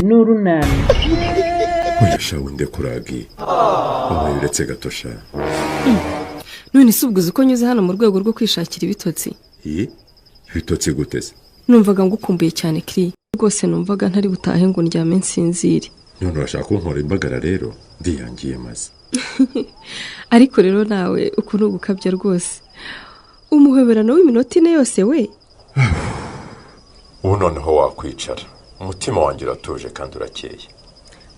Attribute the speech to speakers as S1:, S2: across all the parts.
S1: n'urunana.
S2: Uyashawe ndekuragi wabaye uretse gatosha.
S3: None se ubwo uko nyuze hano mu rwego rwo kwishakira ibitotsi?
S2: Ibitotsi guteze?
S3: Numvaga ngukumbuye cyane Kiri, rwose numvaga ntari butahe ngo ndyame nsinzire.
S2: None urashaka kunkora imbagara rero ndiyangiye maze.
S3: Ariko rero nawe uko nugukabya rwose. Umuheberano w'iminota ine yose we.
S2: Ubu noneho wakwicara. Umutima wanjye uratuje kandi urakeye.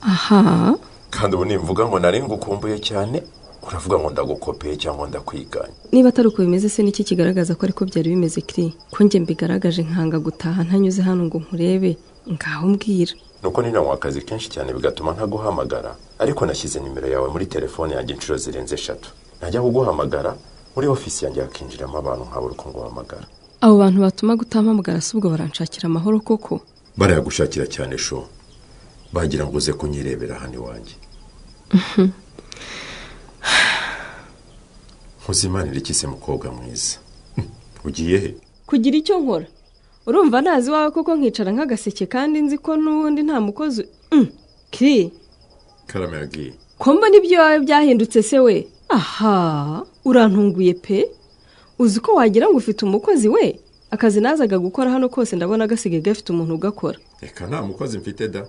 S3: Aha.
S2: Kandi ubu nimvuga ngo nari ngukumbuye cyane, uravuga ngo ndagukopeye cyangwa ndakwiganya.
S3: Niba atari uko bimeze se niki kigaragaza ko ariko byari bimeze Kiri? Ko nge mbigaragaje nkanga gutaha ntanyuze hano ngo nkurebe, ngaho mbwira.
S2: Nuko ninanywa akazi kenshi cyane bigatuma ntaguhamagara, ariko nashyize nimero yawe muri telefone yanjye inshuro zirenze 3. Najya kuguhamagara muri ofisi yanjye hakinjiramo abantu nkabura uko nguhamagara.
S3: Abo bantu batuma gutampamagara subwo baranshakira amahoro koko?
S2: Barayagushakira cyane sho. Bagira ngo uze kunyirebera hano iwanjye. Muzimanira iki se mukobwa mwiza? Ugiye he?
S3: Kugira icyo nkora. Urumva nazi wawe koko nkicara nk'agaseke kandi nzi ko n'ubundi nta mukozi. Kiri.
S2: Karame yagiye.
S3: Komba nibyo wawe byahindutse se we? Aha, urantunguye pe. Uzi ko wagira ngo ufite umukozi we? Akazi nazaga gukora hano kose ndabona gasigaye gafite umuntu ugakora.
S2: Eka nta mukozi mfite da.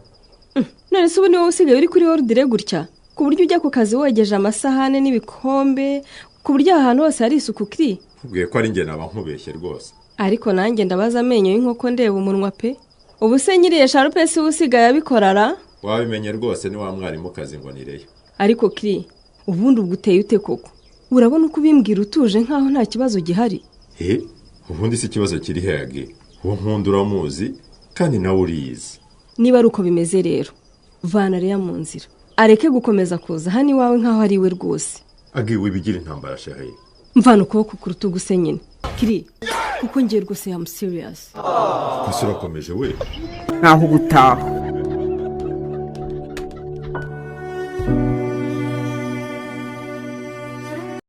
S3: None se ubu ni wowe usigaye uri kuri ordre gutya? Ku buryo ujya ku kazi wogeje amasahane n'ibikombe, ku buryo ahantu hose hari isuku Kiri.
S2: Ubwiye ko ari nge naba nkubeshye rwose.
S3: Ariko nanjye ndabaza amenyo y'inkoko ndeba umunwa pe. Ubu se nyiriye sharupe se usigaye abikorara?
S2: Wabimenye rwose ni wa mwarimu kazi ngo nireyo.
S3: Ariko Kiri, ubundi ubuteye ute koko? Urabona uko ubimbwira utuje nkaho nta kibazo gihari?
S2: Ubundi si ikibazo kiri hege. Uwo nkunda uramuzi kandi nawe uriyizi.
S3: Niba ari uko bimeze rero, vana Leya mu nzira. Areke gukomeza kuza hano iwawe nkaho ari we rwose.
S2: Agiwe bigira intambara shahaye.
S3: Mvana ukuboko ku rutugu se nyine. Kiri, kuko ngiye rwose am serious.
S2: Kusura komeje we.
S1: Ntaho gutaha.